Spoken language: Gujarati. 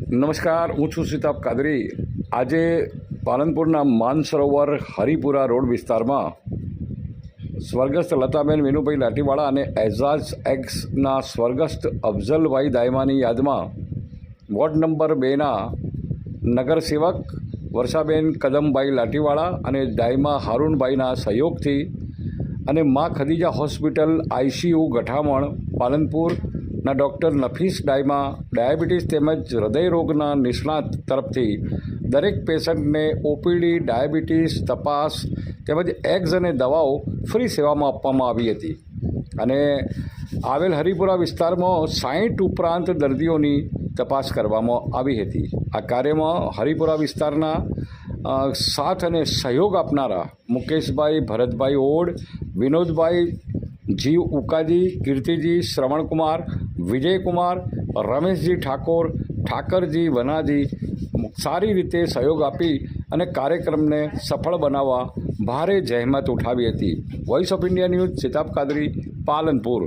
નમસ્કાર, હું છું સિતાબ કાદરી। આજે પાલનપુરના માનસરોવર હરિપુરા રોડ વિસ્તારમાં સ્વર્ગસ્થ લતાબેન વિનુભાઈ લાઠીવાળા અને એઝાઝ એક્સના સ્વર્ગસ્થ અફઝલભાઈ દાયમાની યાદમાં વોર્ડ નંબર 2ના નગરસેવક વર્ષાબેન કદમભાઈ લાઠીવાળા અને દાયમા હારૂનભાઈના સહયોગથી અને મા ખદીજા હોસ્પિટલ ICU ગઠામણ પાલનપુરના ડૉક્ટર નફીસ દાયમા ડાયાબિટીસ તેમજ હૃદયરોગના નિષ્ણાત તરફથી દરેક પેશન્ટને OPD ડાયાબિટીસ તપાસ તેમજ એગ્સ અને દવાઓ ફ્રી સેવામાં આપવામાં આવી હતી અને આવેલ હરિપુરા વિસ્તારમાં 60 ઉપરાંત દર્દીઓની તપાસ કરવામાં આવી હતી। આ કાર્યમાં હરિપુરા વિસ્તારના સાથ અને સહયોગ આપનારા મુકેશભાઈ ભરતભાઈ ઓડ, વિનોદભાઈ જીવ ઉકાજી, કીર્તિજી, શ્રવણકુમાર, વિજયકુમાર, રમેશજી ઠાકોર, ઠાકરજી વનાજી સારી રીતે સહયોગ આપી અને કાર્યક્રમને સફળ બનાવવા ભારે જહેમત ઉઠાવી હતી। Voice of India news Sitab Kadri, Palanpur.